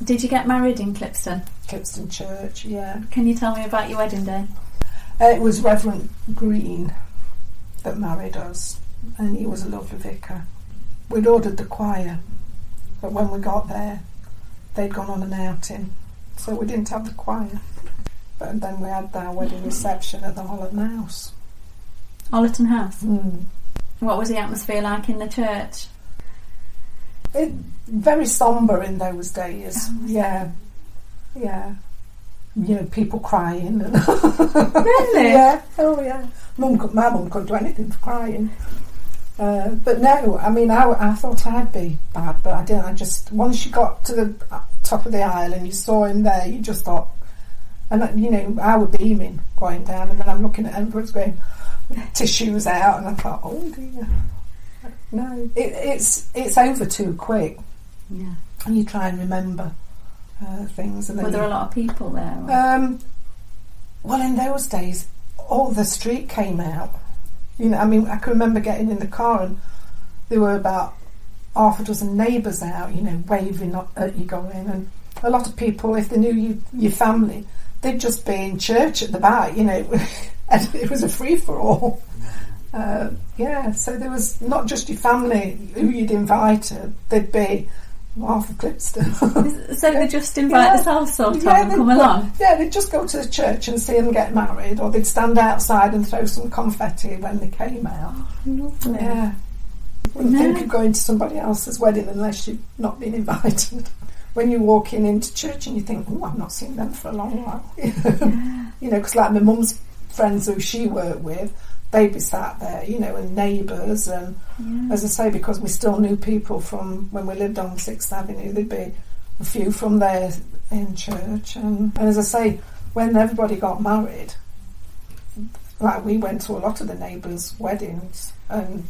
Did you get married in Clipston? Clipston Church, yeah. Can you tell me about your wedding day? It was Reverend Green that married us, and he was a lovely vicar. We'd ordered the choir, but when we got there, they'd gone on an outing, so we didn't have the choir. But then we had our wedding reception at the Holland House. Ollerton House? Mm. What was the atmosphere like in the church? Very sombre in those days. Oh, yeah. You know, people crying. Really? Yeah. Oh, yeah. My mum couldn't do anything for crying. But no, I mean, I thought I'd be bad, but I didn't. I just, once you got to the top of the aisle and you saw him there, you just thought, and you know, I was beaming going down, and then I'm looking at everyone's going, tissues out, and I thought, oh dear. No, it's over too quick. Yeah. And you try and remember things. And then were there a lot of people there? Well, in those days, all the street came out. You know, I mean, I can remember getting in the car and there were about half a dozen neighbours out, you know, waving at you going. And a lot of people, if they knew your family, they'd just be in church at the back, you know, and it was a free-for-all. So there was not just your family who you'd invited, there'd be half of Clipston. So they just invite themselves sort of and come along? Yeah, they'd just go to the church and see them get married, or they'd stand outside and throw some confetti when they came out. Lovely. Yeah. Wouldn't think of going to somebody else's wedding unless you've not been invited. When you're walking into church and you think, oh, I've not seen them for a long while. You know, because like my mum's friends who she worked with, they'd be sat there, you know, and neighbours, and as I say, because we still knew people from when we lived on 6th Avenue, there'd be a few from there in church, and as I say, when everybody got married, like we went to a lot of the neighbours' weddings, and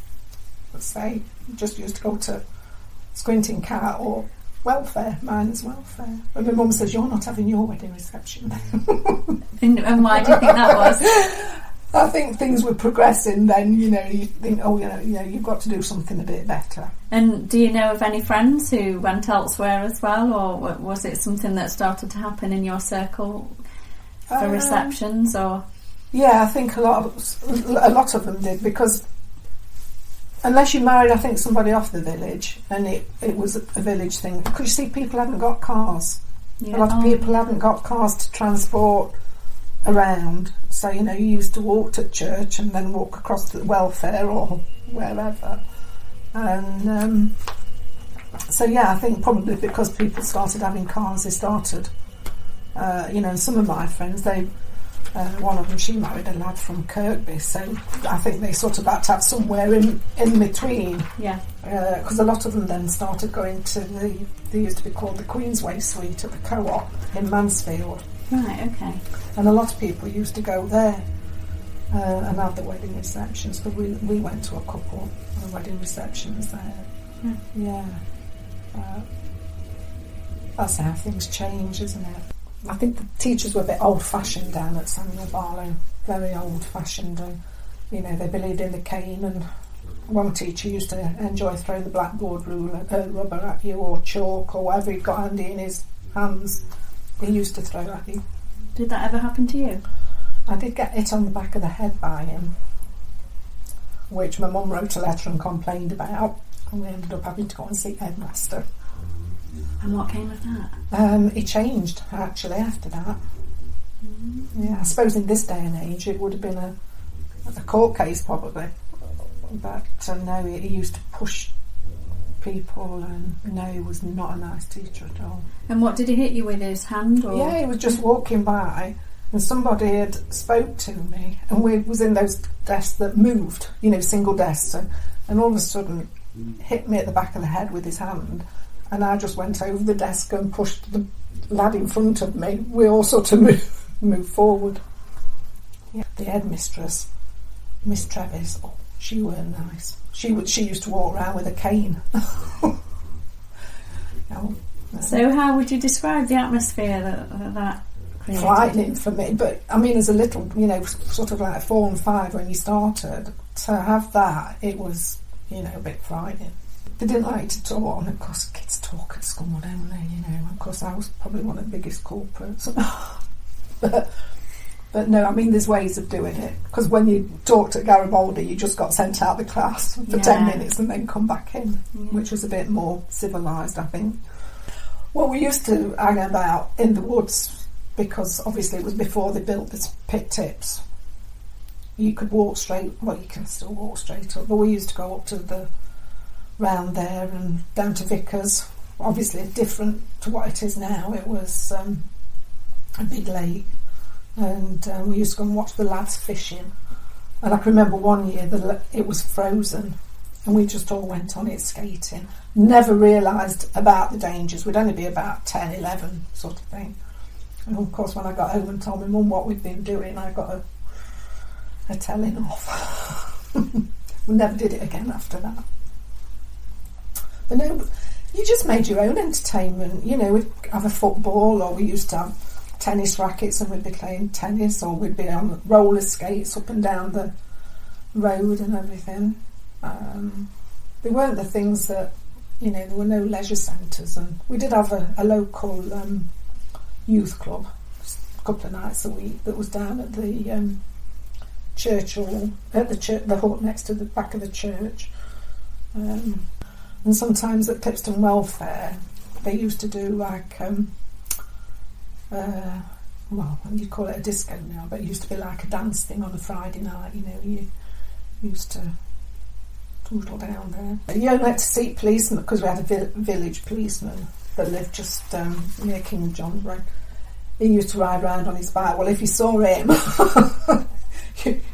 let's say, just used to go to Squinting Cat or welfare, mine's welfare. And my mum says, you're not having your wedding reception. And why do you think that was? I think things were progressing then, you know, you think, oh, you know, you've got to do something a bit better. And do you know of any friends who went elsewhere as well, or was it something that started to happen in your circle for receptions, or? Yeah, I think a lot of them did, because unless you married, I think, somebody off the village, and it was a village thing, because you see, people hadn't got cars. Yeah. A lot of people hadn't got cars to transport around, so you know, you used to walk to church and then walk across to the welfare or wherever, and so yeah, I think probably because people started having cars, they started, you know, some of my friends, they one of them, she married a lad from Kirkby, so I think they sort of had to have somewhere in between, because a lot of them then started going to they used to be called the Queensway Suite at the Co-op in Mansfield. Right, okay. And a lot of people used to go there and have the wedding receptions, but we went to a couple of wedding receptions there. Yeah. That's how things change, isn't it? I think the teachers were a bit old-fashioned down at Samuel Barlow, very old-fashioned, and you know, they believed in the cane, and one teacher used to enjoy throwing the blackboard rubber at you, or chalk, or whatever he'd got handy in his hands. He used to throw at you. Did that ever happen to you? I did get hit on the back of the head by him, which my mum wrote a letter and complained about, and we ended up having to go and see the headmaster. And what came of that? He changed, actually, after that. Yeah, I suppose in this day and age it would have been a court case probably, but no, he used to push people, and no, he was not a nice teacher at all. And what did he hit you with, his hand, or? Yeah, he was just walking by and somebody had spoke to me, and we was in those desks that moved, you know, single desks, and all of a sudden hit me at the back of the head with his hand, and I just went over the desk and pushed the lad in front of me. We all sort of moved forward. Yeah, the headmistress, Miss Trevis, she weren't nice. She used to walk around with a cane. So how would you describe the atmosphere that created? Frightening for me, but I mean, as a little, you know, sort of like 4 and 5 when you started, to have that, it was, you know, a bit frightening. they didn't like to talk, and of course kids talk at school, don't they, you know. Of course I was probably one of the biggest culprits. But no, I mean, there's ways of doing it, because when you talked at Garibaldi you just got sent out of the class for 10 minutes and then come back in, which was a bit more civilised, I think. Well, we used to hang about in the woods, because obviously it was before they built the pit tips. You could walk straight, well, you can still walk straight up, but we used to go up to the round there and down to Vickers. Obviously different to what it is now. It was a big lake, and we used to go and watch the lads fishing. And I can remember one year that it was frozen, and we just all went on it skating. Never realised about the dangers. We'd only be about 10, 11 sort of thing. And of course when I got home and told my mum what we'd been doing, I got a telling off. We never did it again after that. But no, you just made your own entertainment. You know, we'd have a football, or we used to have tennis rackets and we'd be playing tennis, or we'd be on roller skates up and down the road and everything. They weren't the things that, you know, there were no leisure centres, and we did have a local youth club a couple of nights a week that was down at the church hall, at the hut next to the back of the church. And sometimes at Clipston Welfare they used to do like well, you call it a disco now, but it used to be like a dance thing on a Friday night. You know, you used to tootle down there. You only had to see policemen, because we had a village policeman that lived just near King John's Road. He used to ride round on his bike. Well, if you saw him,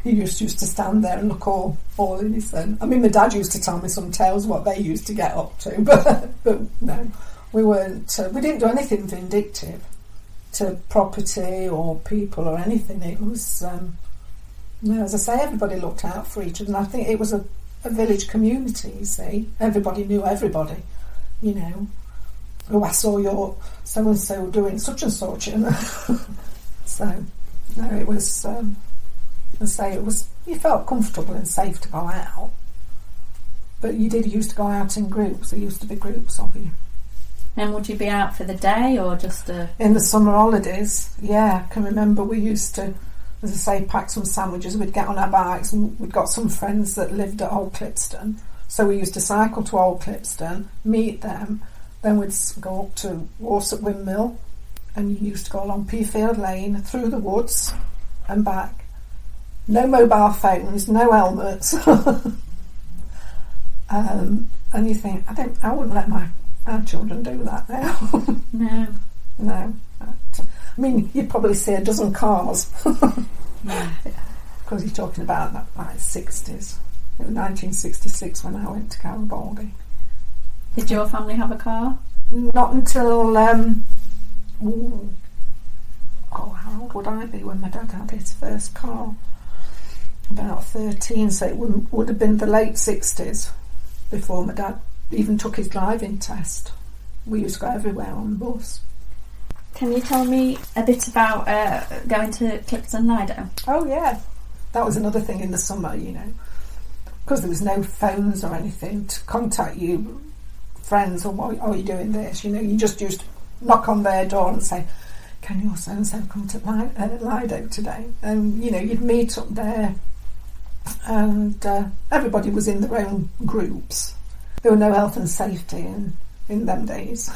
he used to stand there and look all innocent. I mean, my dad used to tell me some tales what they used to get up to, but no, we weren't. We didn't do anything vindictive to property or people or anything. It was, no, as I say, everybody looked out for each other, and I think it was a village community. You see, everybody knew everybody. You know, oh, I saw your so and so doing such and such, and so no, it was. I say it was. You felt comfortable and safe to go out, but you did used to go out in groups. There used to be groups of you. And would you be out for the day or just in the summer holidays? Yeah, I can remember we used to, as I say, pack some sandwiches. We'd get on our bikes, and we'd got some friends that lived at Old Clipston, so we used to cycle to Old Clipston, meet them, then we'd go up to Warsett Windmill, and you used to go along Peafield Lane through the woods and back. No mobile phones, no helmets. And you think, I wouldn't let our children do that now. No. No. I mean, you'd probably see a dozen cars. Yeah. Because you're talking about that, like 60s. It was 1966 when I went to Garibaldi. Did your family have a car? Not until, how old would I be when my dad had his first car? About 13, so it would have been the late 60s before my dad even took his driving test. We used to go everywhere on the bus. Can you tell me a bit about going to Clipston Lido? Oh yeah, that was another thing in the summer, you know, because there was no phones or anything to contact you, friends, or why are you doing this? You know, you just used to knock on their door and say, can your so and so come to Lido today? And you know, you'd meet up there, and everybody was in their own groups. There were no health and safety in them days.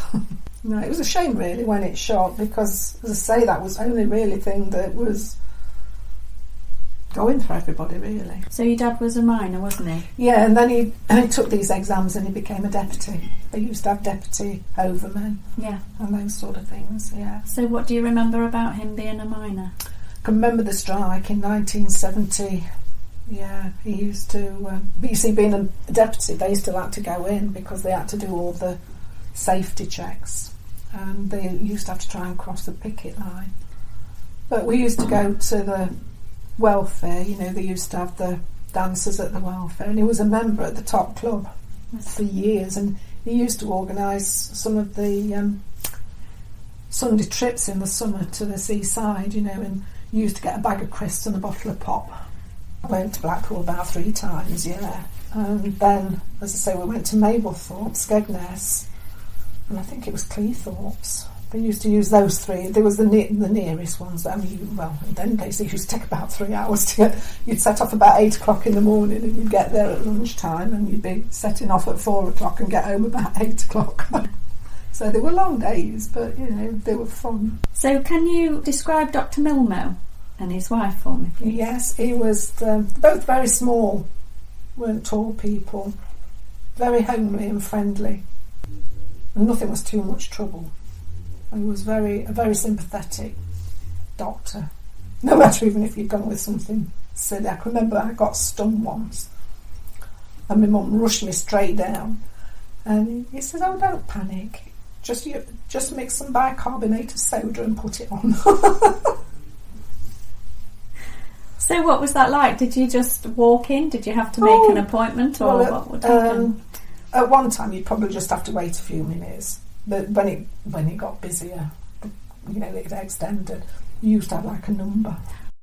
No, it was a shame really when it shot, because as I say, that was the only really thing that was going for everybody really. So your dad was a miner, wasn't he? Yeah, and then he took these exams and he became a deputy. They used to have deputy overmen, yeah, and those sort of things. Yeah. So what do you remember about him being a miner? I can remember the strike in 1970. Yeah, he used to. But you see, being a deputy, they still had to go in because they had to do all the safety checks, and they used to have to try and cross the picket line. But we used to go to the welfare. You know, they used to have the dancers at the welfare, and he was a member at the top club for years, and he used to organise some of the Sunday trips in the summer to the seaside, you know, and used to get a bag of crisps and a bottle of pop. I went to Blackpool about 3 times, yeah. And then, as I say, we went to Mablethorpe, Skegness, and I think it was Cleethorpes. They used to use those three. There was the nearest ones. I mean, well, in them days it used to take about 3 hours to get. You'd set off about 8 o'clock in the morning, and you'd get there at lunchtime, and you'd be setting off at 4 o'clock and get home about 8 o'clock. So they were long days, but they were fun. So, can you describe Dr. Milmo and his wife for me, please? Yes, he was both very small, weren't tall people, very homely and friendly, and nothing was too much trouble. He was a very sympathetic doctor, no matter even if you'd gone with something silly. I can remember I got stung once, and my mum rushed me straight down, and he said, "Oh, don't panic. Just mix some bicarbonate of soda and put it on." So what was that like? Did you just walk in? Did you have to make an appointment, or what would happen? At one time, you'd probably just have to wait a few minutes. But when it got busier, it extended. You used to have like a number.